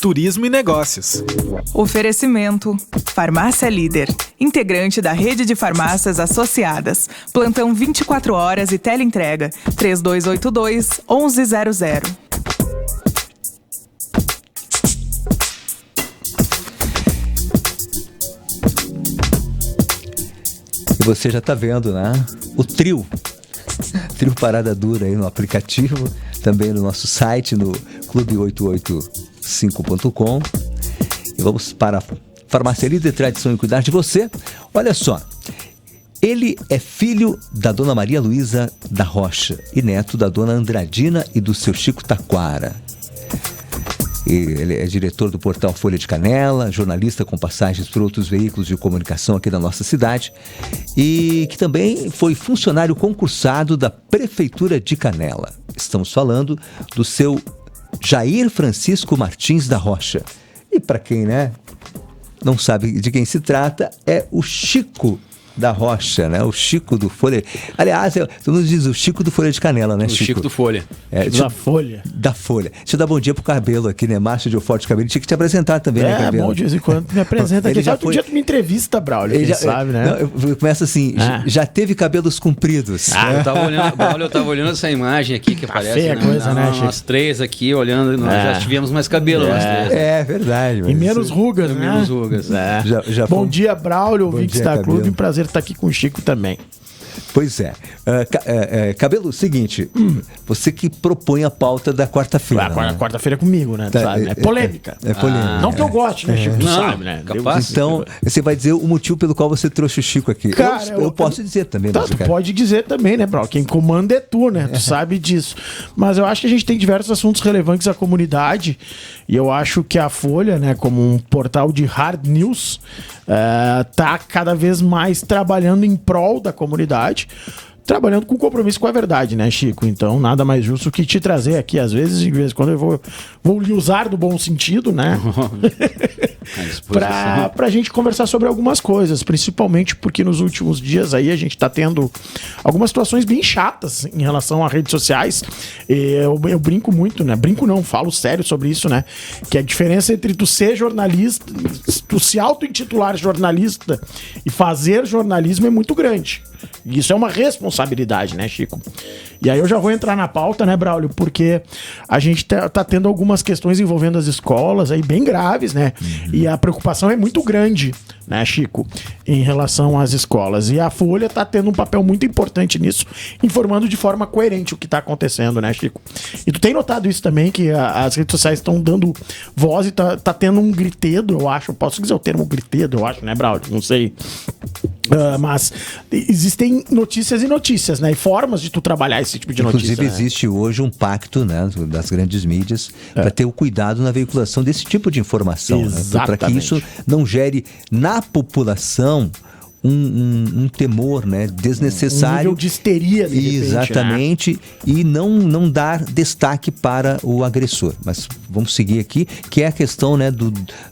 turismo e negócios. Oferecimento: Farmácia Líder, integrante da rede de farmácias associadas. Plantão 24 horas e teleentrega 3282-1100. E você já está vendo, né? O trio Parada Dura aí no aplicativo, também no nosso site, no clube885.com. E vamos para a Farmácia Líder, tradição em cuidar de você. Olha só, ele é filho da dona Maria Luísa da Rocha e neto da dona Andradina e do seu Chico Taquara. Ele é diretor do portal Folha de Canela, jornalista com passagens por outros veículos de comunicação aqui da nossa cidade e que também foi funcionário concursado da Prefeitura de Canela. Estamos falando do seu Jair Francisco Martins da Rocha. E para quem, não sabe de quem se trata, é o Chico da Rocha, né? O Chico do Folha. Aliás, todo mundo diz o Chico do Folha de Canela, né, Chico? O Chico do Folha. Da Folha. Da Folha. Deixa eu dar bom dia pro Cabelo aqui, né? Márcio de Forte Cabelo. Tinha que te apresentar também, né, Cabelo? Bom, de vez em quando me apresenta aqui. Já um dia tu me entrevista, Braulio, quem sabe, né? Eu começo assim, já teve cabelos compridos. Eu tava olhando essa imagem aqui que aparece. Feia coisa, né, Chico? Nós três aqui olhando, nós já tivemos mais cabelo. Nós três. É verdade. E menos rugas, né? Menos rugas. Bom dia, Braulio, ouvintes da Clube. Um prazer estar aqui com o Chico também. Pois é. Cabelo, seguinte, você que propõe a pauta da quarta-feira. Quarta-feira é comigo, né? Sabe? É polêmica. É polêmica. Não que eu goste, né, Chico? Tu sabe, né? Capaz. Então, você vai dizer o motivo pelo qual você trouxe o Chico aqui. Cara, eu posso dizer também. Tu pode dizer também, né, Braulio? Quem comanda é tu, né? Tu sabe disso. Mas eu acho que a gente tem diversos assuntos relevantes à comunidade e eu acho que a Folha, né, como um portal de hard news, tá cada vez mais trabalhando em prol da comunidade, trabalhando com compromisso com a verdade, né, Chico? Então, nada mais justo que te trazer aqui, às vezes, de vez em quando eu vou lhe usar do bom sentido, né? pra gente conversar sobre algumas coisas, principalmente porque nos últimos dias aí a gente tá tendo algumas situações bem chatas em relação a redes sociais. Eu brinco muito, né? Brinco não, falo sério sobre isso, né? Que a diferença entre tu ser jornalista, tu se auto-intitular jornalista e fazer jornalismo é muito grande. Isso é uma responsabilidade, né, Chico? E aí eu já vou entrar na pauta, né, Braulio? Porque a gente tá tendo algumas questões envolvendo as escolas aí bem graves, né? E a preocupação é muito grande, né, Chico, em relação às escolas. E a Folha tá tendo um papel muito importante nisso, informando de forma coerente o que tá acontecendo, né, Chico? E tu tem notado isso também, que as redes sociais estão dando voz e tá tendo um gritedo, eu acho. Posso dizer o termo gritedo, eu acho, né, Braulio? Não sei. Mas existem notícias e notícias, né? E formas de tu trabalhar esse tipo de notícia. Inclusive, existe hoje um pacto, né, das grandes mídias para ter o cuidado na veiculação desse tipo de informação, né? Para que isso não gere na população um temor, né, desnecessário. Um nível de histeria, de repente, exatamente, né? E não dar destaque para o agressor. Mas vamos seguir aqui, que é a questão, né,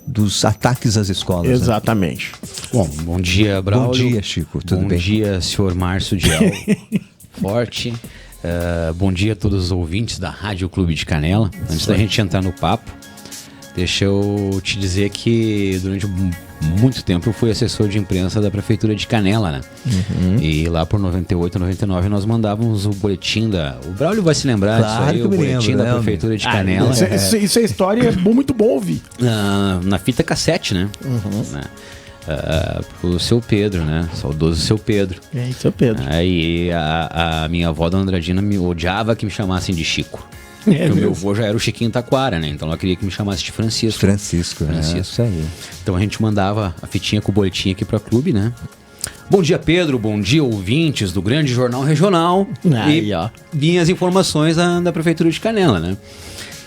dos ataques às escolas. Exatamente. Né? Bom dia, Braulio. Bom dia, Chico. Tudo bem? Bom dia, senhor Márcio Diel Forte. Bom dia a todos os ouvintes da Rádio Clube de Canela. Antes da gente entrar no papo, deixa eu te dizer que durante muito tempo eu fui assessor de imprensa da Prefeitura de Canela, né? E lá por 98, 99 nós mandávamos o boletim o Braulio vai se lembrar disso aí, o boletim da Prefeitura de Canela. Isso é história, muito bom ouvir. Na fita cassete, né? Né? Pro seu Pedro, né? Saudoso seu Pedro. Seu Pedro. Aí a minha avó, Dona Andradina, me odiava que me chamassem de Chico. Porque o meu avô já era o Chiquinho Taquara, né? Então ela queria que me chamasse de Francisco. Francisco. Isso aí. Então a gente mandava a fitinha com o boletim aqui pra clube, né? Bom dia, Pedro. Bom dia, ouvintes do Grande Jornal Regional. Aí, ó. Vinha as informações da Prefeitura de Canela, né?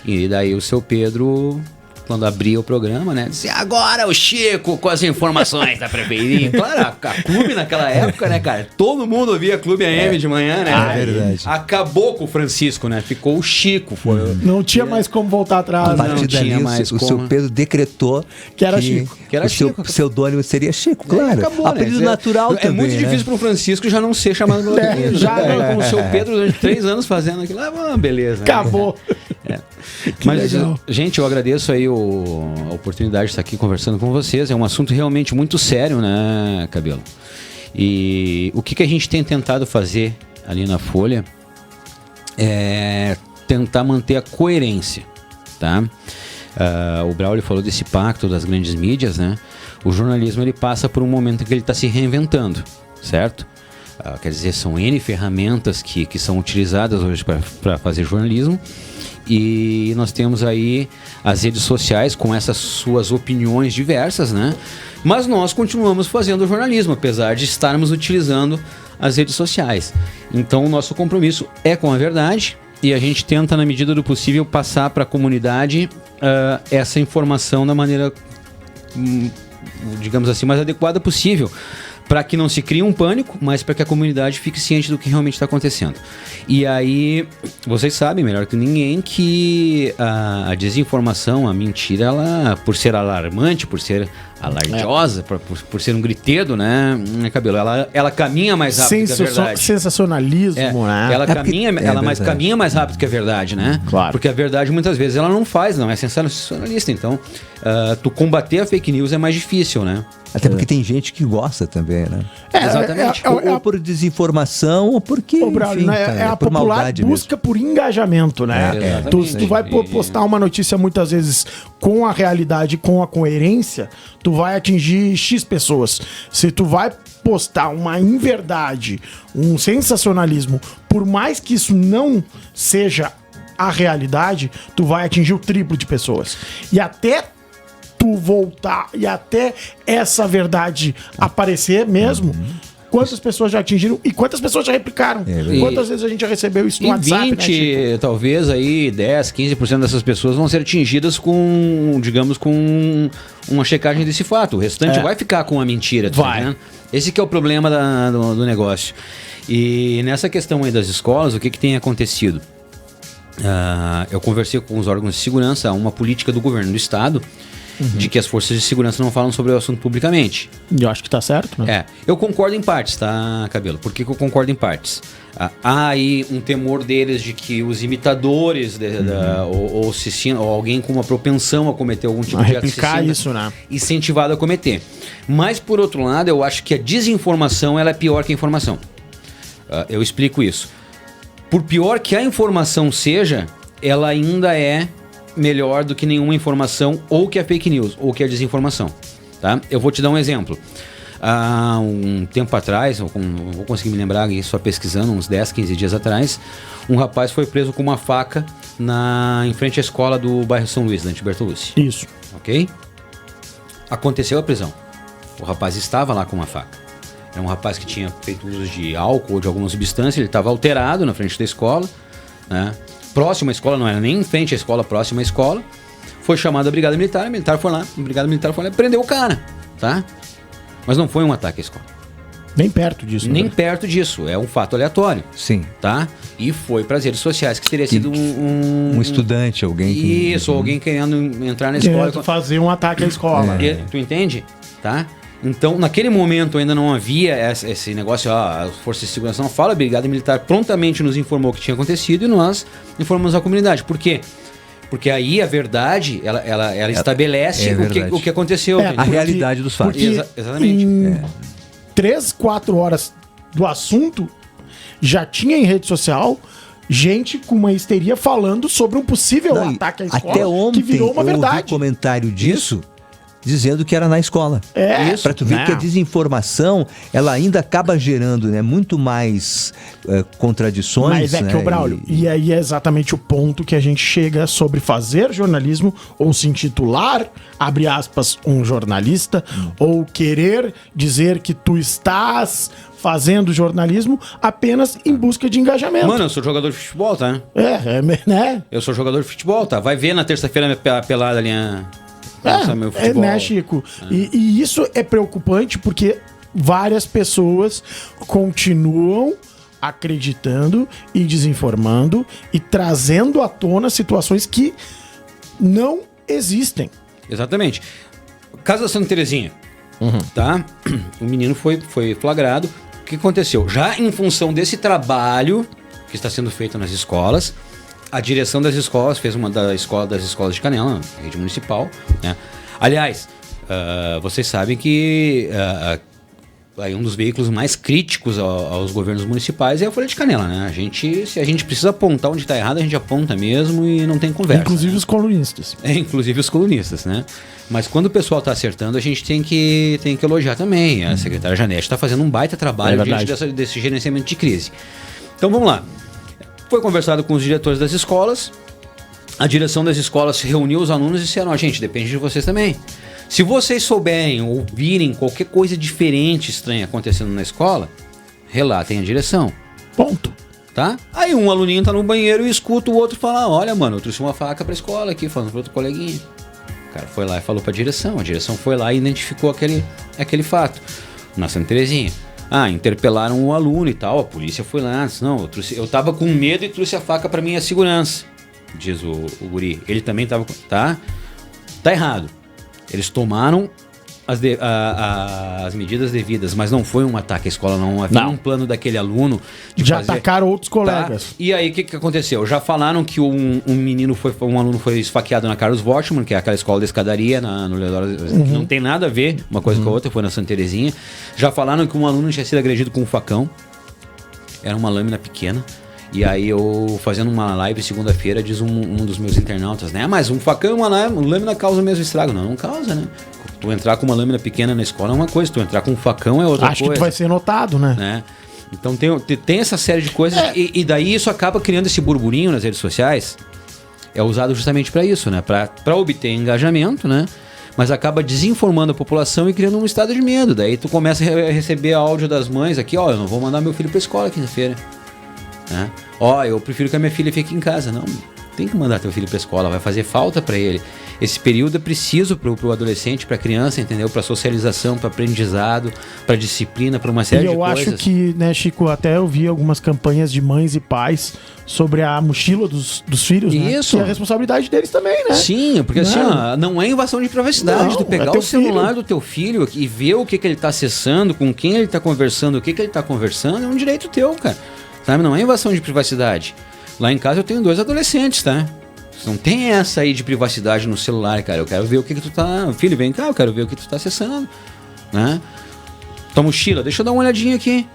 E daí o seu Pedro, quando abria o programa, né, disse: agora o Chico com as informações da prefeitura. Claro, a clube naquela época, né, cara, todo mundo ouvia Clube AM de manhã, né? É verdade. Acabou com o Francisco, né? Ficou o Chico. Não tinha mais como voltar atrás. A partir dali, o seu Pedro decretou que era Chico. Que era o seu pseudônimo seria Chico, claro. Acabou, apelido natural também. É muito difícil pro Francisco já não ser chamado pelo apelido. Já com o seu Pedro durante 3 anos fazendo aquilo. Beleza. Acabou. Mas, legal. gente, eu agradeço aí a oportunidade de estar aqui conversando com vocês. É um assunto realmente muito sério, né, Cabelo? E o que a gente tem tentado fazer ali na Folha é tentar manter a coerência, tá? O Braulio falou desse pacto das grandes mídias, né? O jornalismo, ele passa por um momento em que ele está se reinventando, certo? Quer dizer, são N ferramentas que são utilizadas hoje para fazer jornalismo, e nós temos aí as redes sociais com essas suas opiniões diversas, né? Mas nós continuamos fazendo jornalismo, apesar de estarmos utilizando as redes sociais. Então o nosso compromisso é com a verdade, e a gente tenta, na medida do possível, passar para a comunidade essa informação da maneira, digamos assim, mais adequada possível, para que não se crie um pânico, mas para que a comunidade fique ciente do que realmente está acontecendo. E aí, vocês sabem melhor que ninguém que a desinformação, a mentira, ela, por ser alarmante, por ser alardiosa, por ser um gritedo, né, Cabelo, ela caminha mais rápido que a verdade. Sensacionalismo, né? Ela caminha mais rápido que a verdade, né? Claro. Porque a verdade muitas vezes ela não é sensacionalista. Então, tu combater a fake news é mais difícil, né? Até porque tem gente que gosta também, né? Exatamente. Ou por desinformação, ou porque, Braulio, né? cara, É a por popular maldade busca por engajamento, né? Tu vai postar uma notícia muitas vezes com a realidade, com a coerência, tu vai atingir X pessoas. Se tu vai postar uma inverdade, um sensacionalismo, por mais que isso não seja a realidade, tu vai atingir o triplo de pessoas. E até tu voltar, e até essa verdade aparecer mesmo, quantas pessoas já atingiram e quantas pessoas já replicaram? Quantas vezes a gente já recebeu isso no WhatsApp, 20, né, Chico? talvez aí 10, 15% dessas pessoas vão ser atingidas com, digamos, com uma checagem desse fato. O restante vai ficar com a mentira. Vai. Né? Esse que é o problema do negócio. E nessa questão aí das escolas, o que tem acontecido? Eu conversei com os órgãos de segurança, uma política do governo do estado, de que as forças de segurança não falam sobre o assunto publicamente. Eu acho que tá certo, né? Eu concordo em partes, tá, Cabelo? Por que eu concordo em partes? Há aí um temor deles de que os imitadores ou alguém com uma propensão a cometer algum tipo de ato replicar isso, né? incentivado a cometer. Mas, por outro lado, eu acho que a desinformação ela é pior que a informação. Eu explico isso. Por pior que a informação seja, ela ainda é melhor do que nenhuma informação, ou que a fake news, ou que a desinformação, tá? Eu vou te dar um exemplo. Há um tempo atrás, não vou conseguir me lembrar, só pesquisando, uns 10, 15 dias atrás, um rapaz foi preso com uma faca em frente à escola do bairro São Luís, Dante Bertolucci. Isso. Ok? Aconteceu a prisão. O rapaz estava lá com uma faca. Era um rapaz que tinha feito uso de álcool ou de alguma substância, ele estava alterado na frente da escola, né? Próxima à escola, não era nem em frente à escola, próxima à escola. Foi chamado a Brigada Militar, foi lá e prendeu o cara, tá? Mas não foi um ataque à escola. Nem perto disso. Nem perto disso, é um fato aleatório. Sim. Tá? E foi para as redes sociais, que teria sido um estudante, alguém que... Isso, alguém querendo entrar na escola. Fazer um ataque à escola. Tu entende? Tá? Então, naquele momento ainda não havia esse negócio, as forças de segurança não falam, a Brigada Militar prontamente nos informou o que tinha acontecido e nós informamos a comunidade. Por quê? Porque aí a verdade, ela estabelece o que aconteceu. A realidade dos fatos. Exatamente. Em 3, 4 horas do assunto, já tinha em rede social gente com uma histeria falando sobre um possível ataque à escola, até ontem, que virou uma verdade. Eu ouvi comentário disso, dizendo que era na escola. Isso. Pra tu ver que a desinformação, ela ainda acaba gerando, né, muito mais contradições. Mas que o Braulio, e aí é exatamente o ponto que a gente chega sobre fazer jornalismo, ou se intitular, abre aspas, um jornalista, ou querer dizer que tu estás fazendo jornalismo apenas em busca de engajamento. Mano, eu sou jogador de futebol, tá? Né? Eu sou jogador de futebol, tá? Vai ver na terça-feira minha pelada ali, meu futebol. Né, Chico? E isso é preocupante porque várias pessoas continuam acreditando e desinformando e trazendo à tona situações que não existem. Exatamente. Caso da Santa Terezinha, tá? O menino foi flagrado. O que aconteceu? Já em função desse trabalho que está sendo feito nas escolas, A direção das escolas fez uma das escolas de Canela, rede municipal, né? Aliás, vocês sabem que aí um dos veículos mais críticos aos governos municipais é a Folha de Canela, né? Se a gente precisa apontar onde está errado, a gente aponta mesmo e não tem conversa. Inclusive, né? os colunistas. Inclusive os colunistas, né? Mas quando o pessoal está acertando, a gente tem que elogiar também. A secretária Janete está fazendo um baita trabalho diante desse gerenciamento de crise. Então vamos lá. Foi conversado com os diretores das escolas, a direção das escolas reuniu os alunos e disseram: gente, depende de vocês também. Se vocês souberem ou virem qualquer coisa diferente, estranha acontecendo na escola, relatem a direção. Ponto. Tá? Aí um aluninho tá no banheiro e escuta o outro falar: olha, mano, eu trouxe uma faca pra escola aqui, falando pro outro coleguinha. O cara foi lá e falou pra direção. A direção foi lá e identificou aquele fato. Na Santa Terezinha. Interpelaram o aluno e tal. A polícia foi lá. Disse: não, eu tava com medo e trouxe a faca pra minha segurança. Diz o guri. Ele também tava... Tá errado. Eles tomaram as medidas devidas, mas não foi um ataque à escola, não havia um plano daquele aluno de já fazer... atacaram outros colegas. Tá? E aí, o que aconteceu? Já falaram que um aluno foi esfaqueado na Carlos Wortmann, que é aquela escola de escadaria no Leodoro, que não tem nada a ver uma coisa com a outra, foi na Santa Terezinha. Já falaram que um aluno tinha sido agredido com um facão, era uma lâmina pequena. E aí eu, fazendo uma live segunda-feira, diz um dos meus internautas, né? Mas um facão e uma lâmina causa o mesmo estrago. Não causa, né? Tu entrar com uma lâmina pequena na escola é uma coisa, tu entrar com um facão é outra coisa. Acho que tu vai ser notado, né? Então tem essa série de coisas e daí isso acaba criando esse burburinho nas redes sociais. É usado justamente para isso, né? Para obter engajamento, né? Mas acaba desinformando a população e criando um estado de medo. Daí tu começa a receber áudio das mães aqui: eu não vou mandar meu filho pra escola quinta-feira. Né? Eu prefiro que a minha filha fique em casa. Não, tem que mandar teu filho pra escola, vai fazer falta para ele. Esse período é preciso pro adolescente, pra criança, entendeu? Pra socialização, pra aprendizado, pra disciplina, pra uma série de coisas. E eu acho que, né, Chico, até eu vi algumas campanhas de mães e pais sobre a mochila dos filhos, né? Isso. Que é a responsabilidade deles também, né? Sim, porque assim, não é invasão de privacidade. Não, Tu pegar é o celular do teu filho e ver o que ele tá acessando, com quem ele tá conversando, o que ele tá conversando, é um direito teu, cara. Sabe? Não é invasão de privacidade. Lá em casa eu tenho 2 adolescentes, tá? Não tem essa aí de privacidade no celular, cara. Eu quero ver o que tu tá... Filho, vem cá, eu quero ver o que tu tá acessando, né? Tua mochila, deixa eu dar uma olhadinha aqui.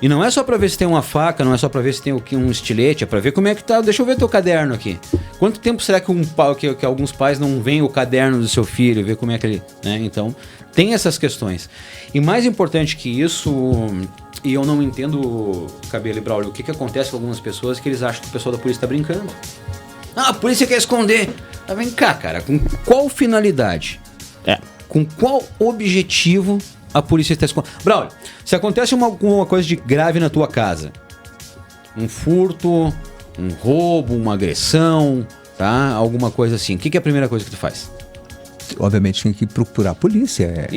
E não é só pra ver se tem uma faca, não é só pra ver se tem um estilete, é pra ver como é que tá. Deixa eu ver teu caderno aqui. Quanto tempo será que alguns pais não veem o caderno do seu filho, ver como é que ele... Né? Então, tem essas questões. E mais importante que isso... E eu não entendo, Cabelo e Braulio, o que acontece com algumas pessoas que eles acham que o pessoal da polícia está brincando. A polícia quer esconder. Vem cá, cara, com qual finalidade? Com qual objetivo a polícia está escondendo? Braulio, se acontece uma coisa de grave na tua casa, um furto, um roubo, uma agressão, tá? Alguma coisa assim, o que é a primeira coisa que tu faz? Obviamente tem que procurar a polícia.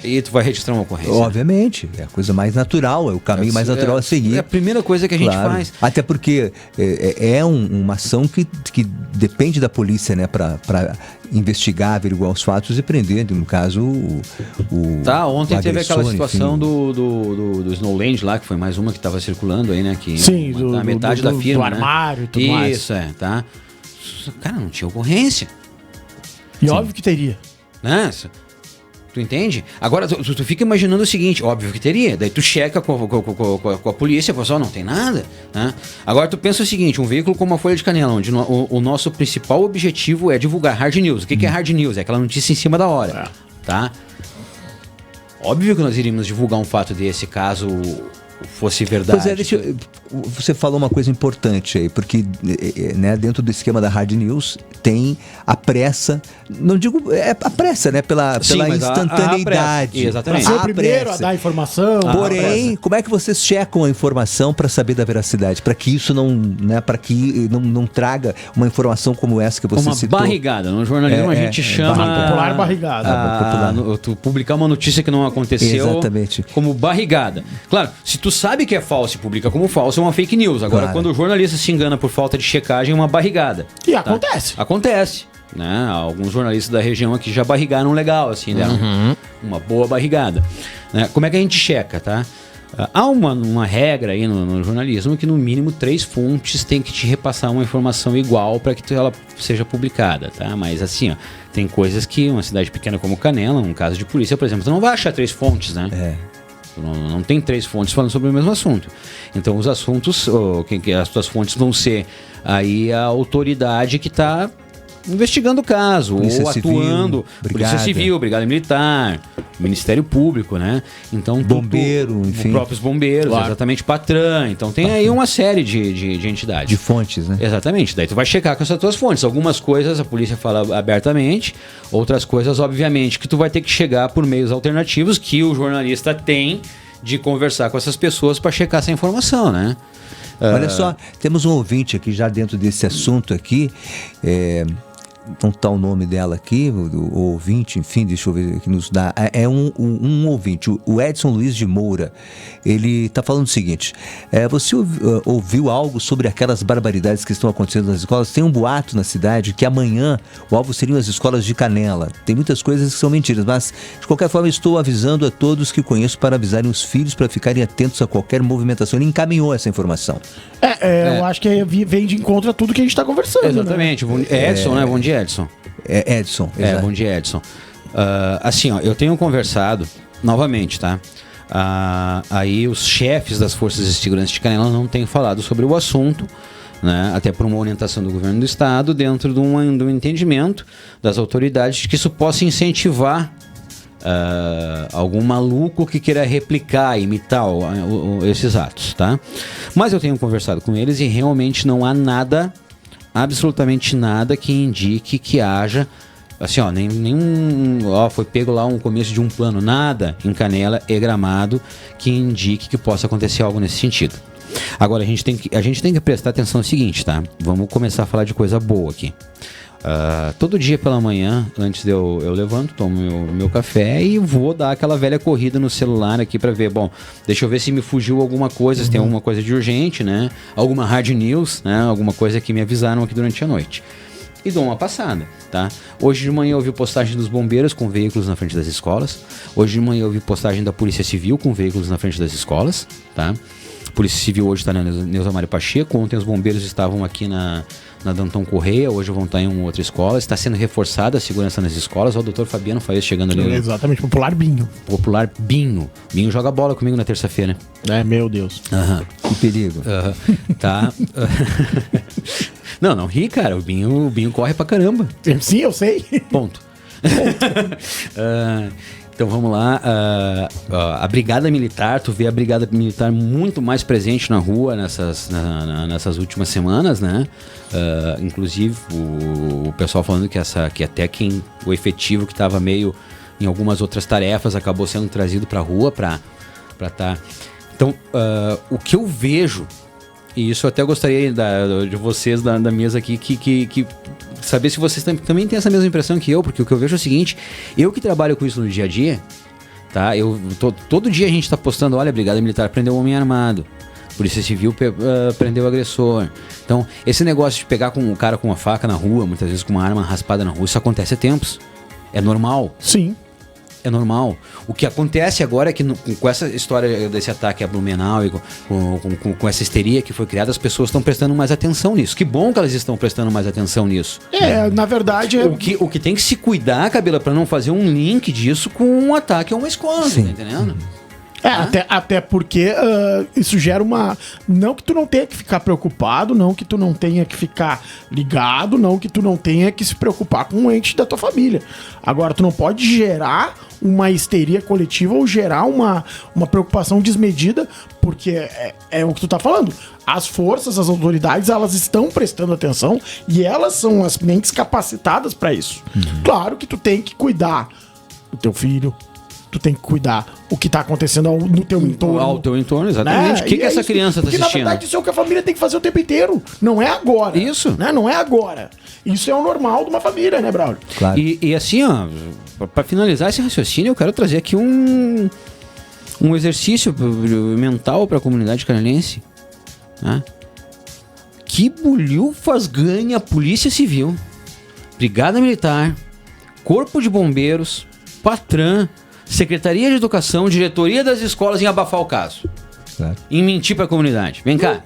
E tu vai registrar uma ocorrência? Obviamente, é a coisa mais natural, é o caminho mais natural a seguir. É a primeira coisa que a gente faz. Até porque uma ação que depende da polícia, né, para investigar, averiguar os fatos e prender, no caso, ontem teve agressor, aquela situação do Snowland lá, que foi mais uma que estava circulando aí, né? Que sim, metade da firma, do armário, né? E tudo mais. Isso, tá? Cara, não tinha ocorrência. E óbvio que teria. Né? Tu entende? Agora, tu fica imaginando o seguinte: óbvio que teria. Daí tu checa com a polícia e fala: não tem nada. Né? Agora tu pensa o seguinte: um veículo como a Folha de Canela, onde o nosso principal objetivo é divulgar hard news. O que é hard news? É aquela notícia em cima da hora. Tá? Óbvio que nós iríamos divulgar um fato desse caso fosse verdade. Pois você falou uma coisa importante aí, porque né, dentro do esquema da hard news tem a pressa, não digo a pressa, né, pela instantaneidade. Exatamente. Pra ser o primeiro a dar informação. Porém, como é que vocês checam a informação para saber da veracidade, para que isso não traga uma informação como essa que você citou? Uma barrigada. No jornalismo a gente chama popular barrigada. Tu publicar uma notícia que não aconteceu. Exatamente. Como barrigada. Claro, se tu sabe que é falso e publica como falso, é uma fake news. Agora, quando o jornalista se engana por falta de checagem, é uma barrigada. E acontece. Acontece. Né? Alguns jornalistas da região aqui já barrigaram legal, assim, deram uma boa barrigada. Né? Como é que a gente checa, tá? Há uma regra aí no jornalismo que no mínimo 3 fontes tem que te repassar uma informação igual para que ela seja publicada, tá? Mas assim, ó, tem coisas que uma cidade pequena como Canela, um caso de polícia, por exemplo, tu não vai achar 3 fontes, né? Não tem 3 fontes falando sobre o mesmo assunto. Então os assuntos, as tuas fontes vão ser aí a autoridade que está investigando o caso, Polícia ou Civil, atuando, Polícia Civil, Brigada Militar, Ministério Público, né? Então, bombeiro, enfim. Os próprios bombeiros, claro. Exatamente, Patran. Então tem aí uma série de entidades. De fontes, né? Exatamente. Daí tu vai checar com essas tuas fontes. Algumas coisas a polícia fala abertamente, outras coisas, obviamente, que tu vai ter que chegar por meios alternativos que o jornalista tem de conversar com essas pessoas para checar essa informação, né? Olha só, temos um ouvinte aqui já dentro desse assunto aqui, não está o nome dela aqui, o ouvinte, enfim, deixa eu ver que nos dá. É um ouvinte, o Edson Luiz de Moura. Ele está falando o seguinte: você ouviu algo sobre aquelas barbaridades que estão acontecendo nas escolas? Tem um boato na cidade que amanhã o alvo seriam as escolas de Canela. Tem muitas coisas que são mentiras, mas de qualquer forma estou avisando a todos que conheço para avisarem os filhos para ficarem atentos a qualquer movimentação. Ele encaminhou essa informação. Eu acho que vem de encontro a tudo que a gente está conversando. Exatamente. Né? Edson, né? Bom dia, Edson. Edson. Bom dia, Edson. Assim, ó, eu tenho conversado novamente, tá? Aí os chefes das forças de segurança de Canela não têm falado sobre o assunto, né? Até por uma orientação do governo do estado, dentro de um entendimento das autoridades de que isso possa incentivar algum maluco que queira replicar, imitar esses atos, tá? Mas eu tenho conversado com eles e realmente não há nada, absolutamente nada que indique que haja, assim, ó, foi pego lá um começo de um plano, nada em Canela e Gramado que indique que possa acontecer algo nesse sentido. Agora a gente tem que prestar atenção no seguinte, tá? Vamos começar a falar de coisa boa aqui. Todo dia pela manhã, antes eu levanto, tomo meu café e vou dar aquela velha corrida no celular aqui pra ver, bom, deixa eu ver se me fugiu alguma coisa, se tem alguma coisa de urgente, né? Alguma hard news, né? Alguma coisa que me avisaram aqui durante a noite. E dou uma passada, tá? Hoje de manhã eu vi postagem dos bombeiros com veículos na frente das escolas. Hoje de manhã eu vi postagem da Polícia Civil com veículos na frente das escolas, tá? A Polícia Civil hoje está na Neuza Mário Pacheco. Ontem os bombeiros estavam aqui na Danton Correia, hoje vão estar em uma outra escola. Está sendo reforçada a segurança nas escolas. Olha o doutor Fabiano Faes chegando ali. Exatamente, Popular Binho. Popular Binho. Binho joga bola comigo na terça-feira. Meu Deus. Que perigo. Tá. Não ri, cara. O Binho corre pra caramba. Sim, eu sei. Ponto. Então vamos lá, a Brigada Militar, tu vê a Brigada Militar muito mais presente na rua nessas últimas semanas, né? Inclusive o pessoal falando que até o efetivo que estava meio em algumas outras tarefas acabou sendo trazido para a rua para estar. Então, o que eu vejo, e isso eu até gostaria de vocês da mesa aqui, que saber se vocês também têm essa mesma impressão que eu, porque o que eu vejo é o seguinte: eu que trabalho com isso no dia a dia, tá? Todo dia a gente tá postando, olha, a Brigada Militar prendeu um homem armado, Polícia Civil prendeu o agressor. Então, esse negócio de pegar com o cara com uma faca na rua, muitas vezes com uma arma raspada na rua, isso acontece há tempos. É normal. Sim. É normal. O que acontece agora é que com essa história desse ataque a Blumenau e com essa histeria que foi criada, as pessoas estão prestando mais atenção nisso. Que bom que elas estão prestando mais atenção nisso. Na verdade... O que tem que se cuidar, Cabela, para não fazer um link disso com um ataque a uma escola, tá entendendo? Até porque isso gera uma... Não que tu não tenha que ficar preocupado, não que tu não tenha que ficar ligado, não que tu não tenha que se preocupar com um ente da tua família. Agora, tu não pode gerar uma histeria coletiva ou gerar uma preocupação desmedida, porque é o que tu tá falando. As forças, as autoridades, elas estão prestando atenção e elas são as mentes capacitadas para isso. Claro que tu tem que cuidar do teu filho, tu tem que cuidar o que tá acontecendo no teu entorno. Ao teu entorno, exatamente. O que essa criança tá assistindo? Porque, na verdade, isso é o que a família tem que fazer o tempo inteiro. Não é agora. Isso. Né? Não é agora. Isso é o normal de uma família, né, Braulio? Claro. E assim, ó, pra finalizar esse raciocínio, eu quero trazer aqui um exercício mental pra comunidade canalense. Né? Que bulhufas ganha a Polícia Civil, Brigada Militar, Corpo de Bombeiros, Patran, Secretaria de Educação, Diretoria das Escolas em abafar o caso. Claro. em mentir pra comunidade. Vem cá.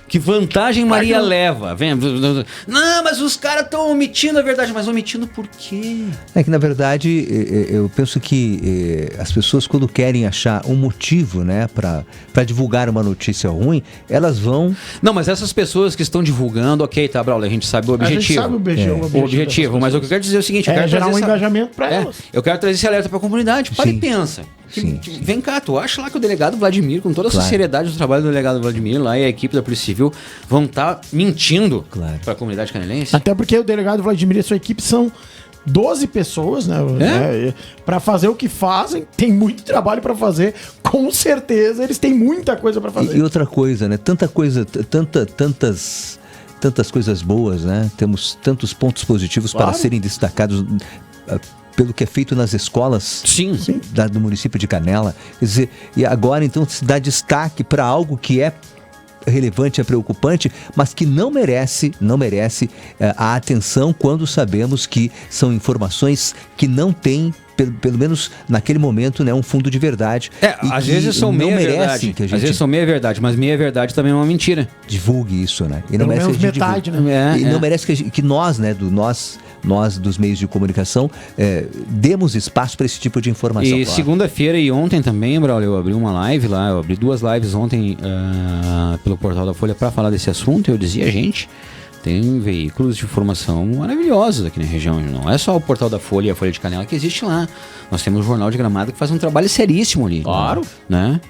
Que vantagem Maria leva? Vem. Não, mas os caras estão omitindo a verdade. Mas omitindo por quê? É que, na verdade, eu penso que as pessoas, quando querem achar um motivo, né, para divulgar uma notícia ruim, elas vão... Não, mas essas pessoas que estão divulgando, ok, tá, Braulio, a gente sabe o objetivo. A gente sabe o objetivo. Mas o que eu quero dizer é o seguinte... Eu quero gerar trazer um engajamento para elas. Eu quero trazer esse alerta pra comunidade. Para e Sim. pensa. Sim. Vem cá, tu acha lá que o delegado Vladimir, com toda a seriedade do trabalho do delegado Vladimir lá e a equipe da Polícia Civil, vão estar mentindo para a comunidade canelense? Até porque o delegado Vladimir e a sua equipe são 12 pessoas, né? Para fazer o que fazem, tem muito trabalho para fazer. Com certeza, eles têm muita coisa para fazer. E outra coisa, né? Tanta coisa, tantas coisas boas, né? Temos tantos pontos positivos para serem destacados pelo que é feito nas escolas do município de Canela. Quer dizer, e agora então se dá destaque para algo que é relevante, é preocupante, mas que não merece a atenção quando sabemos que são informações que não têm, pelo menos naquele momento, né, um fundo de verdade. Às vezes são meia verdade. Que a gente às vezes são meia verdade, mas meia verdade também é uma mentira. Divulgue isso, né? E não merece metade, né? E não merece que nós, né, nós dos meios de comunicação, demos espaço para esse tipo de informação. E segunda-feira e ontem também, Braulio, eu abri uma live lá, eu abri 2 lives ontem pelo portal da Folha para falar desse assunto. Eu dizia, gente, tem veículos de informação maravilhosos aqui na região. Não é só o portal da Folha e a Folha de Canela que existe lá. Nós temos o Jornal de Gramado que faz um trabalho seríssimo ali. Claro. Né?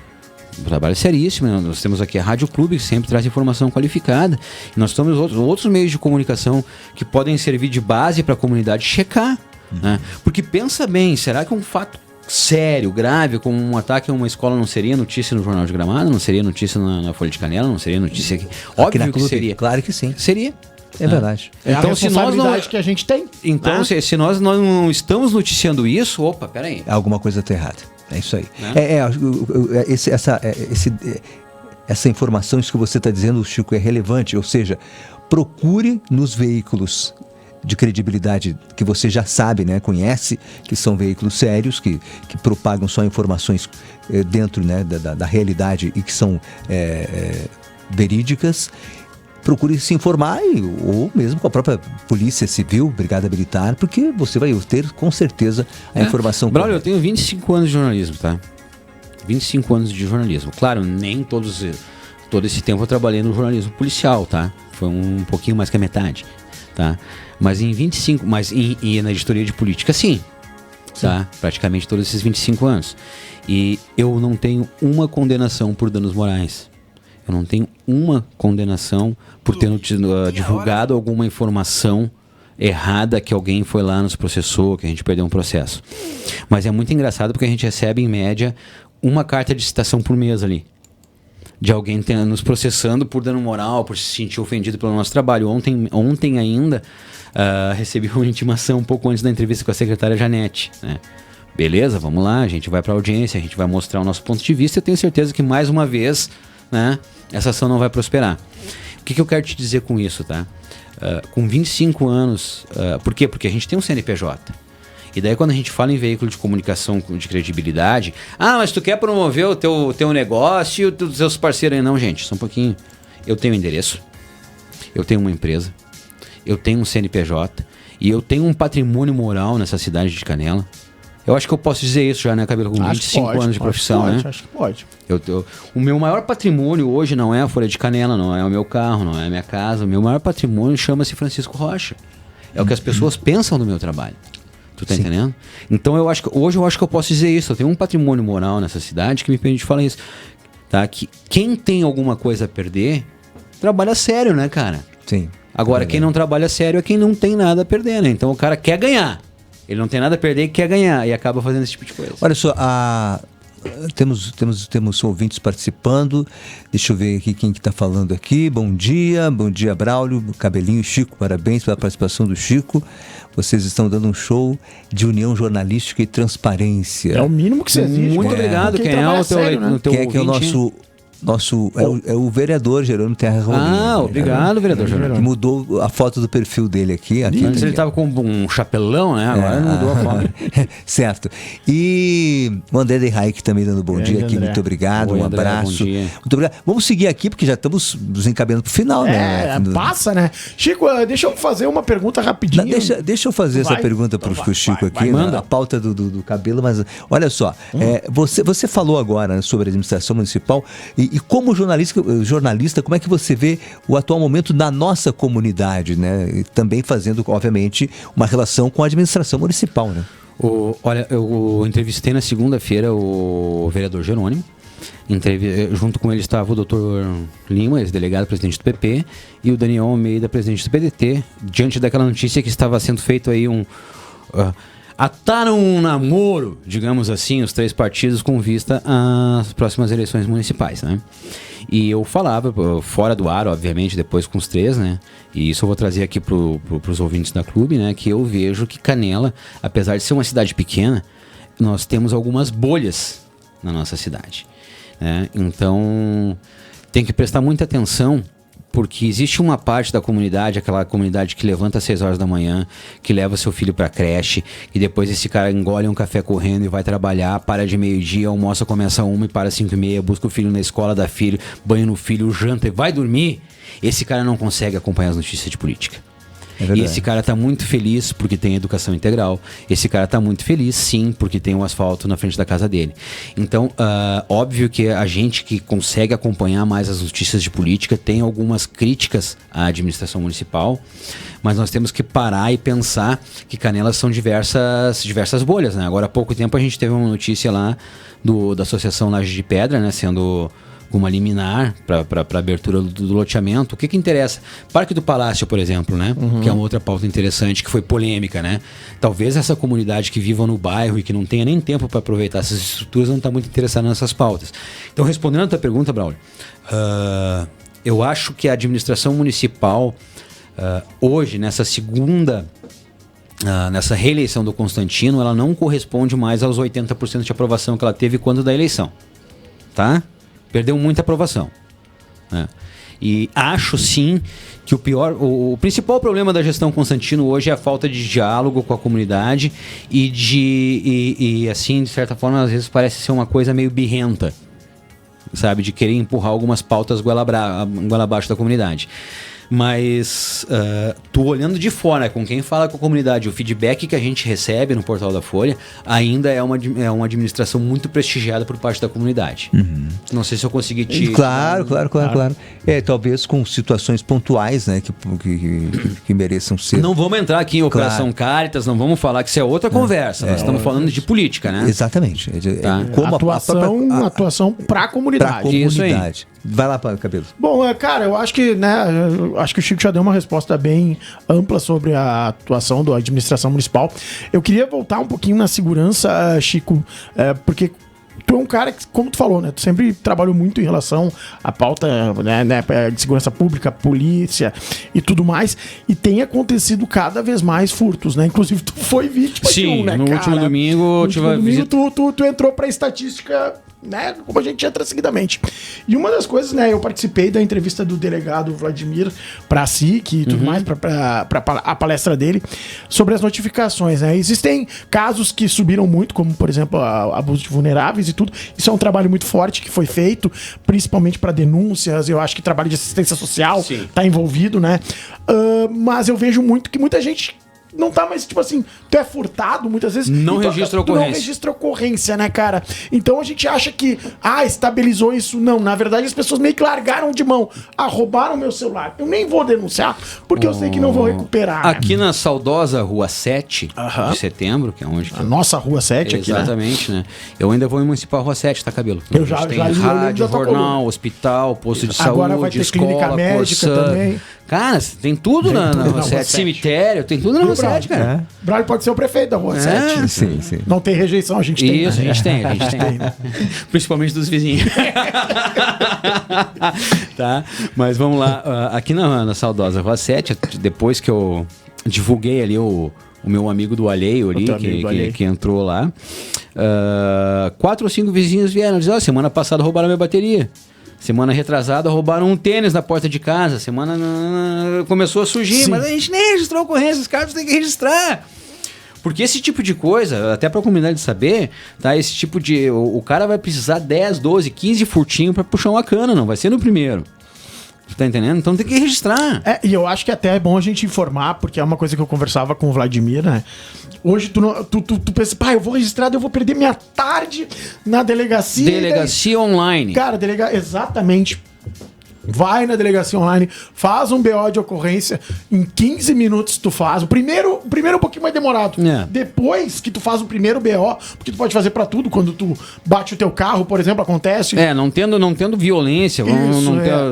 Um trabalho seríssimo. Nós temos aqui a Rádio Clube, que sempre traz informação qualificada. E nós temos outros meios de comunicação que podem servir de base para a comunidade checar. Né? Porque pensa bem, será que um fato sério, grave, como um ataque a uma escola não seria notícia no Jornal de Gramado? Não seria notícia na Folha de Canela? Não seria notícia aqui? Óbvio que seria. Claro que sim. Seria. É verdade. Então, a responsabilidade que a gente tem. Então, né? se nós não estamos noticiando isso, opa, peraí. Alguma coisa está errada. É isso aí. Essa informação, isso que você está dizendo, Chico, é relevante. Ou seja, procure nos veículos de credibilidade que você já sabe, né, conhece, que são veículos sérios, que propagam só informações dentro, né, da realidade e que são verídicas. Procure se informar, ou mesmo com a própria Polícia Civil, Brigada Militar, porque você vai ter, com certeza, a informação. Braulio, eu tenho 25 anos de jornalismo, tá? 25 anos de jornalismo. Claro, nem todo esse tempo eu trabalhei no jornalismo policial, tá? Foi um pouquinho mais que a metade, tá? Mas em 25... E na editoria de política, sim. Tá? Praticamente todos esses 25 anos. E eu não tenho uma condenação por danos morais. Eu não tenho uma condenação por ter divulgado alguma informação errada que alguém foi lá, nos processou, que a gente perdeu um processo. Mas é muito engraçado porque a gente recebe, em média, uma carta de citação por mês ali. De alguém nos processando por dano moral, por se sentir ofendido pelo nosso trabalho. Ontem ainda, recebi uma intimação um pouco antes da entrevista com a secretária Janete, né? Beleza, vamos lá, a gente vai para a audiência, a gente vai mostrar o nosso ponto de vista. Eu tenho certeza que mais uma vez, né, essa ação não vai prosperar. O que eu quero te dizer com isso, tá? Com 25 anos, por quê? Porque a gente tem um CNPJ. E daí quando a gente fala em veículo de comunicação de credibilidade, mas tu quer promover o teu negócio e os teus parceiros aí. Não, gente, só um pouquinho. Eu tenho um endereço, eu tenho uma empresa, eu tenho um CNPJ e eu tenho um patrimônio moral nessa cidade de Canela. Eu acho que eu posso dizer isso já, né, Cabelo? Com 25 anos de profissão, né? Acho que pode. O meu maior patrimônio hoje não é a Folha de Canela, não é o meu carro, não é a minha casa. O meu maior patrimônio chama-se Francisco Rocha. É o que as pessoas pensam do meu trabalho. Tu tá entendendo? Então hoje eu acho que eu posso dizer isso. Eu tenho um patrimônio moral nessa cidade que me permite falar isso. Tá? Que quem tem alguma coisa a perder, trabalha sério, né, cara? Sim. Agora, quem não trabalha sério é quem não tem nada a perder, né? Então o cara quer ganhar. Ele não tem nada a perder e quer ganhar. E acaba fazendo esse tipo de coisa. Olha só, temos ouvintes participando. Deixa eu ver aqui quem que tá falando aqui. Bom dia, Braulio, Cabelinho, Chico, parabéns pela participação do Chico. Vocês estão dando um show de união jornalística e transparência. É o mínimo que você exige. Muito obrigado. Quem é o teu, sério, né? Quem é o nosso É o vereador Jerônimo Terra Rolim. Obrigado, vereador Jerônimo. Que mudou a foto do perfil dele aqui. Antes ele estava com um chapelão, né? Agora ele mudou a foto. Certo. E o André de Raik também dando bom dia aqui. Muito obrigado, um abraço. Muito obrigado. Vamos seguir aqui, porque já estamos nos encaminhando pro final, né? Passa, né? Chico, deixa eu fazer uma pergunta rapidinho. Deixa eu fazer essa pergunta pro Chico aqui, manda. a pauta do cabelo, mas olha só, você falou agora, né, sobre a administração municipal e como jornalista, como é que você vê o atual momento na nossa comunidade, né? E também fazendo, obviamente, uma relação com a administração municipal, né? Olha, eu entrevistei na segunda-feira o vereador Jerônimo. Junto com ele estava o doutor Lima, ex-delegado, presidente do PP, e o Daniel Almeida, presidente do PDT, diante daquela notícia que estava sendo feito aí ataram um namoro, digamos assim, os três partidos com vista às próximas eleições municipais, né? E eu falava, fora do ar, obviamente, depois com os três, né? E isso eu vou trazer aqui pros ouvintes da clube, né? Que eu vejo que Canela, apesar de ser uma cidade pequena, nós temos algumas bolhas na nossa cidade, né? Então, tem que prestar muita atenção, porque existe uma parte da comunidade, aquela comunidade que levanta às 6 horas da manhã, que leva seu filho pra creche, e depois esse cara engole um café correndo e vai trabalhar, para de meio-dia, almoça, começa 1 e para 5:30, busca o filho na escola, dá filho, banho no filho, janta e vai dormir. Esse cara não consegue acompanhar as notícias de política. E esse cara tá muito feliz porque tem educação integral. Esse cara tá muito feliz, sim, porque tem um asfalto na frente da casa dele. Então, óbvio que a gente que consegue acompanhar mais as notícias de política tem algumas críticas à administração municipal, mas nós temos que parar e pensar que Canelas são diversas bolhas, né? Agora há pouco tempo a gente teve uma notícia lá da Associação Laje de Pedra, né? Sendo uma liminar para abertura do loteamento. O que interessa? Parque do Palácio, por exemplo, né? Que é uma outra pauta interessante, que foi polêmica, né? Talvez essa comunidade que viva no bairro e que não tenha nem tempo para aproveitar essas estruturas não está muito interessada nessas pautas. Então, respondendo a tua pergunta, Braulio, eu acho que a administração municipal, hoje, nessa reeleição do Constantino, ela não corresponde mais aos 80% de aprovação que ela teve quando da eleição, tá? Perdeu muita aprovação, né? E acho sim que o principal problema da gestão Constantino hoje é a falta de diálogo com a comunidade e assim, de certa forma, às vezes parece ser uma coisa meio birrenta, sabe? De querer empurrar algumas pautas goela abaixo da comunidade. Mas tu olhando de fora, com quem fala com a comunidade, o feedback que a gente recebe no Portal da Folha ainda é uma administração muito prestigiada por parte da comunidade. Não sei se eu consegui te... Claro. Talvez com situações pontuais, né, que mereçam ser... Não vamos entrar aqui em Operação Caritas, não vamos falar que isso é outra conversa. Nós estamos falando de política, né? Exatamente. Tá. Como atuação para a comunidade. Isso aí. Vai lá, Cabelo. Bom, cara, eu acho que, né, acho que o Chico já deu uma resposta bem ampla sobre a atuação da administração municipal. Eu queria voltar um pouquinho na segurança, Chico, porque tu é um cara que, como tu falou, né, tu sempre trabalhou muito em relação à pauta, né, de segurança pública, polícia e tudo mais, e tem acontecido cada vez mais furtos, né? Inclusive tu foi vítima de um, né, no cara? último domingo tu entrou pra estatística, né, como a gente entra seguidamente. E uma das coisas, né, eu participei da entrevista do delegado Vladimir Pracic e tudo mais, pra a palestra dele, sobre as notificações, né? Existem casos que subiram muito, como, por exemplo, abuso de vulneráveis e tudo. Isso é um trabalho muito forte que foi feito, principalmente para denúncias. Eu acho que trabalho de assistência social tá envolvido, né? Mas eu vejo muito que muita gente não tá mais, tipo assim, tu é furtado muitas vezes. Não registra ocorrência. Não registra ocorrência, né, cara? Então a gente acha que, estabilizou isso. Não, na verdade as pessoas meio que largaram de mão. Roubaram meu celular. Eu nem vou denunciar, porque eu sei que não vou recuperar. Aqui na saudosa Rua 7 de Setembro, que é onde... A nossa Rua 7 aqui, exatamente, né? Eu ainda vou em Municipal Rua 7, tá, Cabelo? Eu já tem li, rádio, jornal, hospital, posto de saúde, agora vai ter escola, clínica médica também. Cara, tem tudo na Rua 7. Cemitério, tem tudo na Rua 7, cara. Braulio pode ser o prefeito da Rua 7. Sim. Não tem rejeição, a gente tem. Isso, a gente tem. Principalmente dos vizinhos. Tá? Mas vamos lá. Aqui na saudosa Rua 7, depois que eu divulguei ali o meu amigo do Alheio ali, que entrou lá, 4 ou 5 vizinhos vieram dizer, semana passada roubaram minha bateria. Semana retrasada, roubaram um tênis na porta de casa. Semana começou a surgir, Sim. mas a gente nem registrou a ocorrência, os caras têm que registrar. Porque esse tipo de coisa, até pra comunidade saber, tá? Esse tipo de... O cara vai precisar 10, 12, 15 furtinhos pra puxar uma cana, não vai ser no primeiro. Tu tá entendendo? Então tem que registrar. E eu acho que até é bom a gente informar, porque é uma coisa que eu conversava com o Vladimir, né? Hoje tu pensa, pai, eu vou registrar, eu vou perder minha tarde na delegacia. Delegacia online. Cara, exatamente. Vai na delegacia online, faz um BO de ocorrência, em 15 minutos tu faz. O primeiro é um pouquinho mais demorado. É. Depois que tu faz o primeiro BO, porque tu pode fazer pra tudo, quando tu bate o teu carro, por exemplo, acontece. Não tendo violência,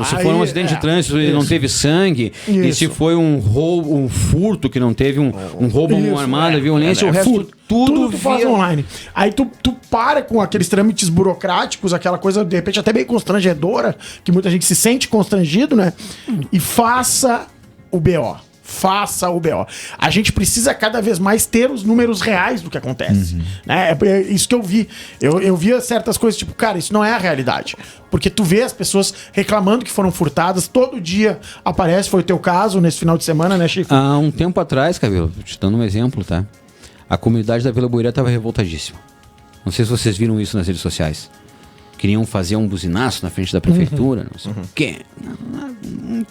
se for um acidente de trânsito e não teve sangue, e se foi um roubo, um furto que não teve um roubo, uma armada, violência, o resto tudo tu faz online. Aí tu para com aqueles trâmites burocráticos, aquela coisa, de repente, até meio constrangedora, que muita gente se sente constrangido, né? E faça o BO. Faça o BO. A gente precisa cada vez mais ter os números reais do que acontece. Né? É isso que eu vi. Eu via certas coisas, tipo, cara, isso não é a realidade. Porque tu vê as pessoas reclamando que foram furtadas, todo dia aparece, foi o teu caso nesse final de semana, né, Chico? Há um tempo atrás, Cabelo, te dando um exemplo, tá? A comunidade da Vila Buirá estava revoltadíssima. Não sei se vocês viram isso nas redes sociais. Queriam fazer um buzinaço na frente da prefeitura, não sei o quê.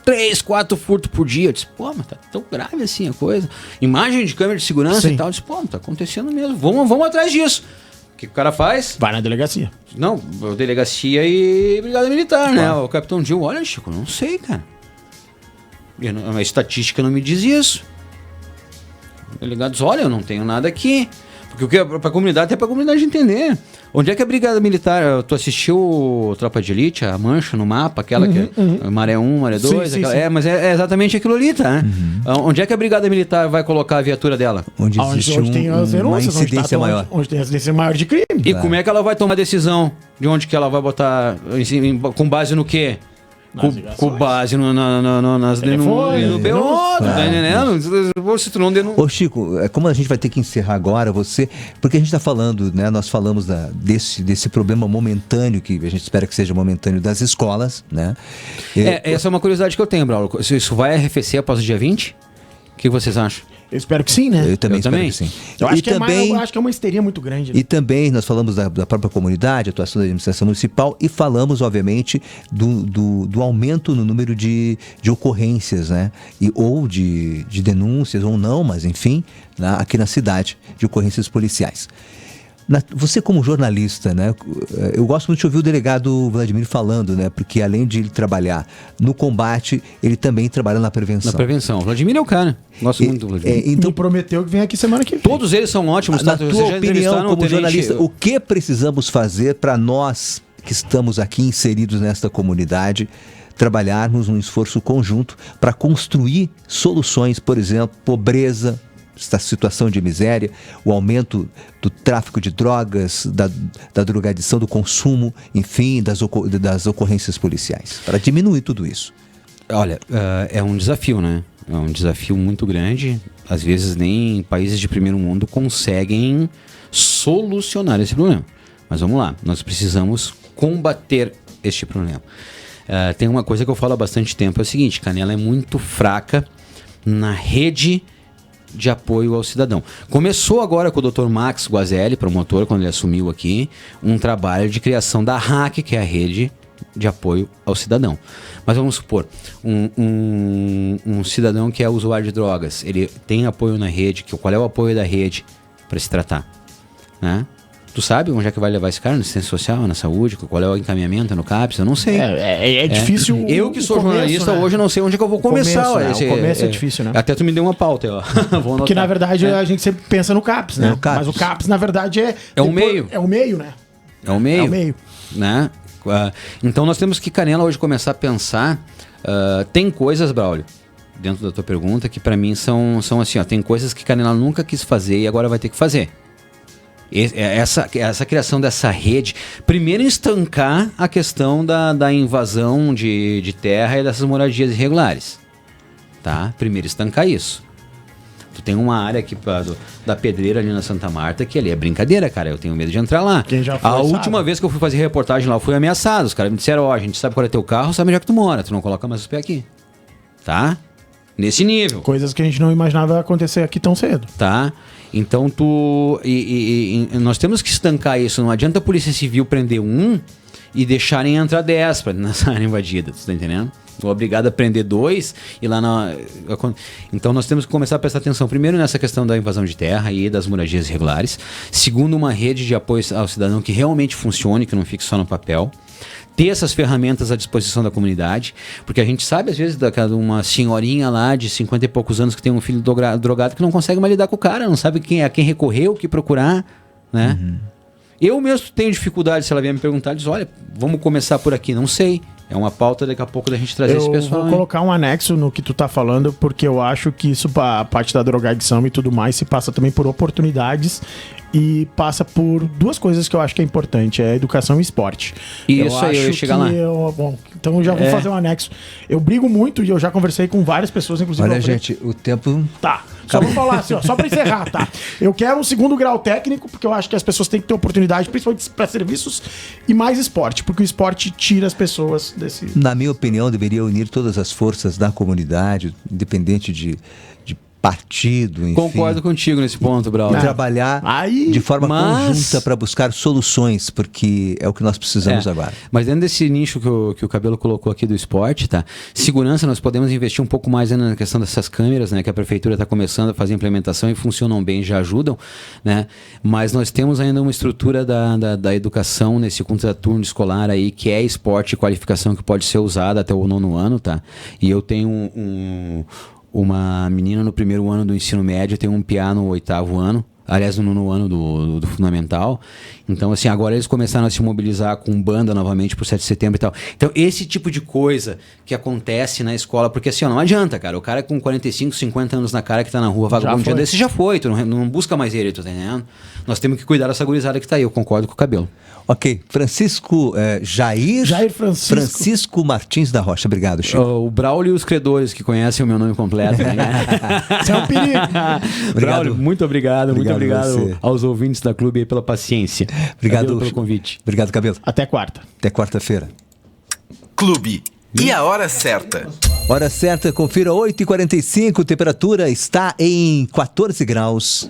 3, 4 furtos por dia. Eu disse, pô, mas tá tão grave assim a coisa. Imagem de câmera de segurança e tal. Eu disse, pô, tá acontecendo mesmo. Vamos atrás disso. O que o cara faz? Vai na delegacia. Não, delegacia e brigada militar, né? O capitão Gil, olha, Chico, não sei, cara. A estatística não me diz isso. Delegados, olha, eu não tenho nada aqui. Porque o que é pra comunidade, até pra comunidade entender. Onde é que a brigada militar... Tu assistiu Tropa de Elite, a mancha no mapa, aquela que é maré 1, maré 2? Sim. Mas é exatamente aquilo ali, tá? Onde é que a brigada militar vai colocar a viatura dela? Onde existe tem as denúncias, uma incidência maior. Onde tem a incidência maior de crime. E como é que ela vai tomar a decisão? De onde que ela vai botar... Com base no quê? Com base nas denúncias, no BO, tá entendendo? Se tu não denuncia... Ô Chico, como a gente vai ter que encerrar agora, porque a gente está falando, né? Nós falamos desse problema momentâneo, que a gente espera que seja momentâneo, das escolas, né? Essa é uma curiosidade que eu tenho, Braulio. Isso vai arrefecer após o dia 20? O que vocês acham? Eu espero que sim, né? Eu também espero que sim. Eu acho que é uma histeria muito grande. Né? E também nós falamos da própria comunidade, atuação da administração municipal, e falamos, obviamente, do aumento no número de ocorrências, né? Ou de denúncias, ou não, mas enfim, aqui na cidade, de ocorrências policiais. Você como jornalista, né? Eu gosto muito de ouvir o delegado Vladimir falando, né? Porque além de ele trabalhar no combate, ele também trabalha na prevenção. Na prevenção. O Vladimir é o cara. Gosto muito do Vladimir. Então prometeu que vem aqui semana que vem. Todos eles são ótimos. Na tua opinião, como jornalista, o que precisamos fazer para nós que estamos aqui inseridos nesta comunidade trabalharmos num esforço conjunto para construir soluções, por exemplo, pobreza, esta situação de miséria, o aumento do tráfico de drogas, da drogadição, do consumo, enfim, das ocorrências policiais, para diminuir tudo isso? Olha, é um desafio, né? É um desafio muito grande. Às vezes nem países de primeiro mundo conseguem solucionar esse problema. Mas vamos lá, nós precisamos combater este problema. Tem uma coisa que eu falo há bastante tempo, é o seguinte: Canela é muito fraca na rede de apoio ao cidadão. Começou agora com o Dr. Max Guazelli, promotor, quando ele assumiu aqui, um trabalho de criação da RAC, que é a rede de apoio ao cidadão. Mas vamos supor, um cidadão que é usuário de drogas, ele tem apoio na rede, qual é o apoio da rede para se tratar? Né? Tu sabe onde é que vai levar esse cara? Na assistência social, na saúde? Qual é o encaminhamento no CAPS? Eu não sei. É difícil. Eu que sou jornalista, né? Hoje não sei onde é que eu vou começar. O começo é difícil, né? Até tu me deu uma pauta, ó. Porque na verdade a gente sempre pensa no CAPS, né? Mas o CAPS na verdade é o meio. É o meio, né? É o meio. Né? Então nós temos que, Canela, hoje começar a pensar. Tem coisas, Braulio, dentro da tua pergunta, que pra mim são assim, ó. Tem coisas que Canela nunca quis fazer e agora vai ter que fazer. Essa criação dessa rede, primeiro estancar a questão da invasão de terra e dessas moradias irregulares, tá? Primeiro estancar isso. Tu tem uma área aqui da Pedreira ali na Santa Marta que ali é brincadeira, cara. Eu tenho medo de entrar lá. Quem já foi, a sabe. última vez que eu fui fazer reportagem lá, eu fui ameaçado. Os caras me disseram, ó, a gente sabe qual é teu carro, sabe onde é que tu mora. Tu não coloca mais os pés aqui. Tá? Nesse nível. Coisas que a gente não imaginava acontecer aqui tão cedo. Tá? Então nós temos que estancar isso. Não adianta a Polícia Civil prender um e deixarem entrar 10 nessa área invadida. Tu tá entendendo? Ou obrigado a prender 2 e lá na... Então nós temos que começar a prestar atenção primeiro nessa questão da invasão de terra e das moradias irregulares. Segundo, uma rede de apoio ao cidadão que realmente funcione, que não fique só no papel. Ter essas ferramentas à disposição da comunidade, porque a gente sabe às vezes de uma senhorinha lá de 50 e poucos anos que tem um filho drogado que não consegue mais lidar com o cara, não sabe a quem recorrer, o que procurar, né? Eu mesmo tenho dificuldade, se ela vier me perguntar, diz, olha, vamos começar por aqui, não sei. É uma pauta daqui a pouco da gente trazer esse pessoal. Eu vou colocar um anexo no que tu tá falando, porque eu acho que isso, a parte da drogadição e tudo mais, se passa também por oportunidades e passa por duas coisas que eu acho que é importante, é educação e esporte. Isso aí, eu ia chegar lá. Bom, então eu já vou fazer um anexo. Eu brigo muito e eu já conversei com várias pessoas, inclusive... Olha, gente, o tempo... Tá, só vou falar assim, ó, só pra encerrar, tá? Eu quero um segundo grau técnico, porque eu acho que as pessoas têm que ter oportunidade, principalmente para serviços, e mais esporte, porque o esporte tira as pessoas desse... Na minha opinião, deveria unir todas as forças da comunidade, independente de partido, enfim. Concordo contigo nesse ponto, Braulio. Trabalhar de forma conjunta para buscar soluções, porque é o que nós precisamos agora. Mas dentro desse nicho que o Cabelo colocou aqui do esporte, tá? Segurança, nós podemos investir um pouco mais na questão dessas câmeras, né? Que a prefeitura está começando a fazer a implementação e funcionam bem, já ajudam, né? Mas nós temos ainda uma estrutura da educação nesse contraturno escolar aí, que é esporte e qualificação que pode ser usada até o 9º ano, tá? E eu tenho uma menina no 1º ano do ensino médio, tem um piá no 8º ano, aliás, no 9º ano do fundamental. Então, assim, agora eles começaram a se mobilizar com banda novamente pro 7 de setembro e tal. Então, esse tipo de coisa que acontece na escola, porque assim, ó, não adianta, cara, o cara com 45, 50 anos na cara que tá na rua vagabundo, um dia desse já foi, tu não busca mais ele, tu tá entendendo? Nós temos que cuidar dessa gurizada que tá aí, eu concordo com o Cabelo. Ok, Jair Francisco Martins da Rocha, obrigado, Chico. O Braulio e os credores que conhecem o meu nome completo. Né? Isso é um perigo. Braulio, muito obrigado aos ouvintes da Clube aí pela paciência. Obrigado pelo convite. Obrigado, Cabelo. Até quarta. Até quarta-feira. Clube. E a hora certa? Hora certa, confira 8h45, temperatura está em 14 graus.